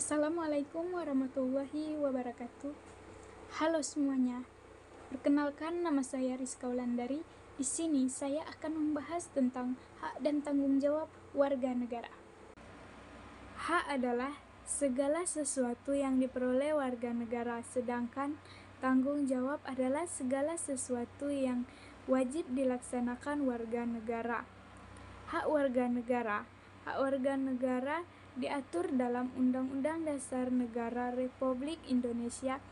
Assalamualaikum warahmatullahi wabarakatuh. Halo semuanya. Perkenalkan, nama saya Rizka Wulandari. Di sini saya akan membahas tentang hak dan tanggung jawab warga negara. Hak adalah segala sesuatu yang diperoleh warga negara, sedangkan tanggung jawab adalah segala sesuatu yang wajib dilaksanakan warga negara. Hak warga negara. Hak warga negara diatur dalam Undang-Undang Dasar Negara Republik Indonesia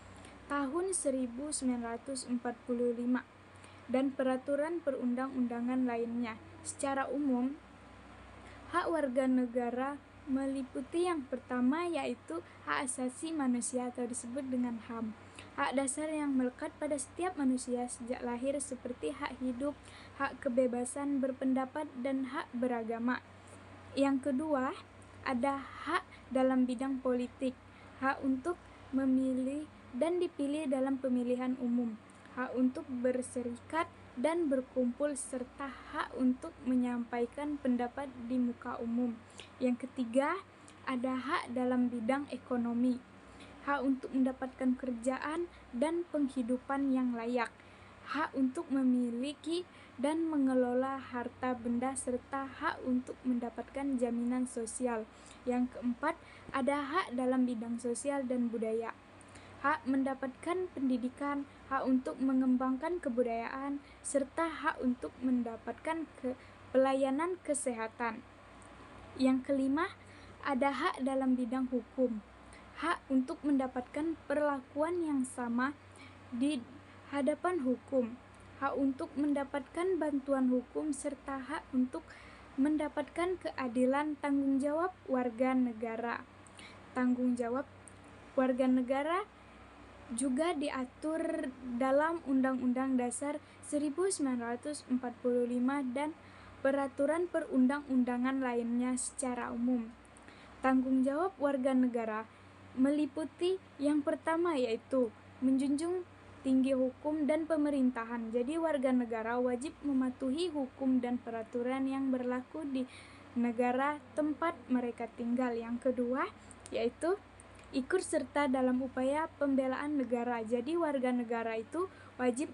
tahun 1945 dan peraturan perundang-undangan lainnya. Secara umum, hak warga negara meliputi yang pertama yaitu hak asasi manusia atau disebut dengan HAM. Hak dasar yang melekat pada setiap manusia sejak lahir seperti hak hidup, hak kebebasan berpendapat, dan hak beragama. Yang kedua, ada hak dalam bidang politik, hak untuk memilih dan dipilih dalam pemilihan umum, hak untuk berserikat dan berkumpul, serta hak untuk menyampaikan pendapat di muka umum. Yang ketiga, ada hak dalam bidang ekonomi, hak untuk mendapatkan kerjaan dan penghidupan yang layak, hak untuk memiliki dan mengelola harta benda, serta hak untuk mendapatkan jaminan sosial. Yang keempat, ada hak dalam bidang sosial dan budaya, hak mendapatkan pendidikan, hak untuk mengembangkan kebudayaan, serta hak untuk mendapatkan pelayanan kesehatan. Yang kelima, ada hak dalam bidang hukum, hak untuk mendapatkan perlakuan yang sama di hadapan hukum, hak untuk mendapatkan bantuan hukum, serta hak untuk mendapatkan keadilan. Tanggung jawab warga negara. Tanggung jawab warga negara juga diatur dalam Undang-Undang Dasar 1945 dan peraturan perundang-undangan lainnya secara umum. Tanggung jawab warga negara meliputi yang pertama yaitu menjunjung tinggi hukum dan pemerintahan. Jadi warga negara wajib mematuhi hukum dan peraturan yang berlaku di negara tempat mereka tinggal. Yang kedua yaitu ikut serta dalam upaya pembelaan negara. Jadi warga negara itu wajib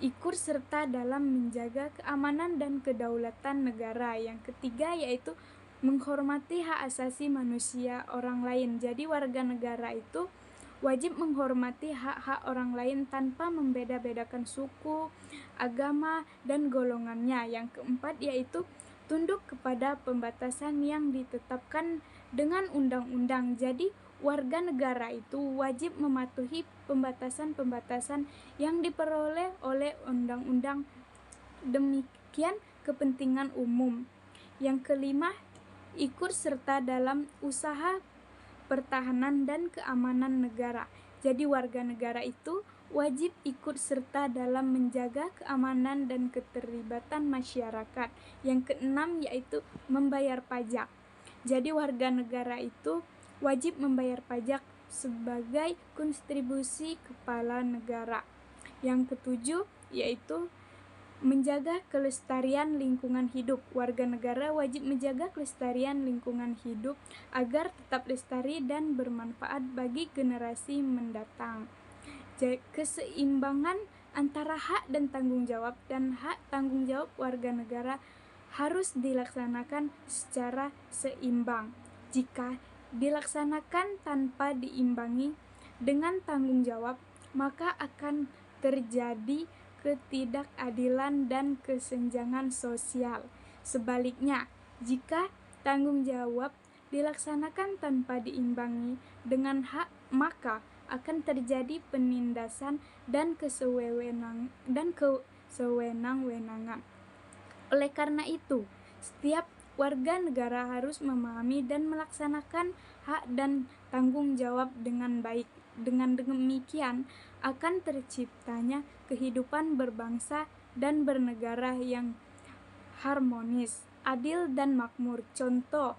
ikut serta dalam menjaga keamanan dan kedaulatan negara. Yang ketiga yaitu menghormati hak asasi manusia orang lain. Jadi warga negara itu wajib menghormati hak-hak orang lain tanpa membeda-bedakan suku, agama, dan golongannya. Yang keempat yaitu tunduk kepada pembatasan yang ditetapkan dengan undang-undang. Jadi warga negara itu wajib mematuhi pembatasan-pembatasan yang diperoleh oleh undang-undang, demikian kepentingan umum. Yang kelima, ikut serta dalam usaha pertahanan dan keamanan negara. Jadi warga negara itu wajib ikut serta dalam menjaga keamanan dan keterlibatan masyarakat. Yang keenam yaitu membayar pajak. Jadi warga negara itu wajib membayar pajak sebagai kontribusi kepala negara. Yang ketujuh yaitu menjaga kelestarian lingkungan hidup. Warga negara wajib menjaga kelestarian lingkungan hidup agar tetap lestari dan bermanfaat bagi generasi mendatang. Keseimbangan antara hak dan tanggung jawab dan hak tanggung jawab warga negara harus dilaksanakan secara seimbang. Jika dilaksanakan tanpa diimbangi dengan tanggung jawab, maka akan terjadi ketidakadilan dan kesenjangan sosial. Sebaliknya, jika tanggung jawab dilaksanakan tanpa diimbangi dengan hak, maka akan terjadi penindasan dan kesewenang-wenangan. Oleh karena itu, setiap warga negara harus memahami dan melaksanakan hak dan tanggung jawab dengan baik. Dengan demikian akan terciptanya kehidupan berbangsa dan bernegara yang harmonis, adil, dan makmur. Contoh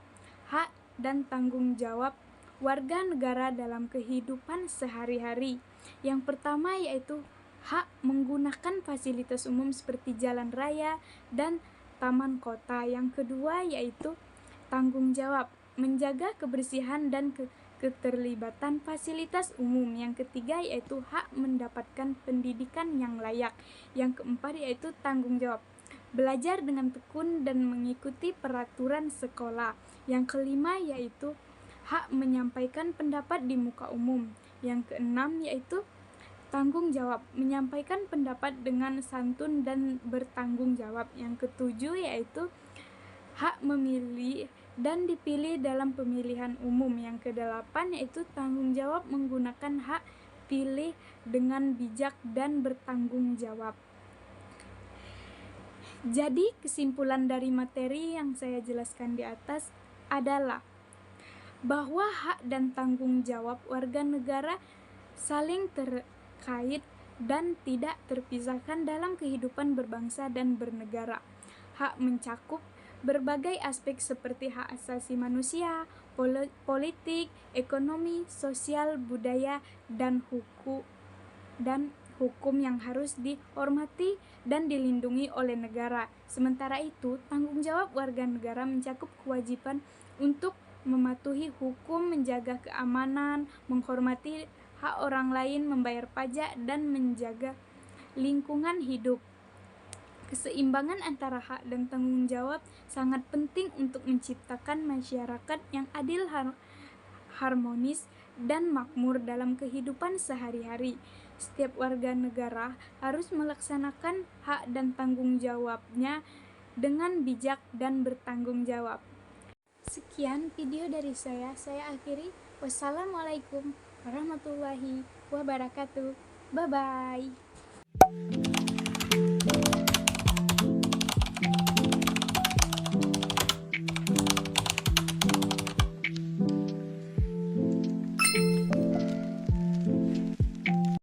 hak dan tanggung jawab warga negara dalam kehidupan sehari-hari. Yang pertama yaitu hak menggunakan fasilitas umum seperti jalan raya dan taman kota. Yang kedua yaitu tanggung jawab menjaga kebersihan dan keterlibatan fasilitas umum. Yang ketiga yaitu hak mendapatkan pendidikan yang layak. Yang keempat yaitu tanggung jawab, belajar dengan tekun dan mengikuti peraturan sekolah. Yang kelima yaitu hak menyampaikan pendapat di muka umum. Yang keenam yaitu tanggung jawab, menyampaikan pendapat dengan santun dan bertanggung jawab. Yang ketujuh yaitu hak memilih dan dipilih dalam pemilihan umum. Yang kedelapan yaitu tanggung jawab menggunakan hak pilih dengan bijak dan bertanggung jawab. Jadi kesimpulan dari materi yang saya jelaskan di atas adalah bahwa hak dan tanggung jawab warga negara saling terkait dan tidak terpisahkan dalam kehidupan berbangsa dan bernegara. Hak mencakup berbagai aspek seperti hak asasi manusia, politik, ekonomi, sosial, budaya, dan hukum yang harus dihormati dan dilindungi oleh negara. Sementara itu, tanggung jawab warga negara mencakup kewajiban untuk mematuhi hukum, menjaga keamanan, menghormati hak orang lain, membayar pajak, dan menjaga lingkungan hidup. Keseimbangan antara hak dan tanggung jawab sangat penting untuk menciptakan masyarakat yang adil, harmonis, dan makmur dalam kehidupan sehari-hari. Setiap warga negara harus melaksanakan hak dan tanggung jawabnya dengan bijak dan bertanggung jawab. Sekian video dari saya akhiri. Wassalamualaikum warahmatullahi wabarakatuh. Bye-bye.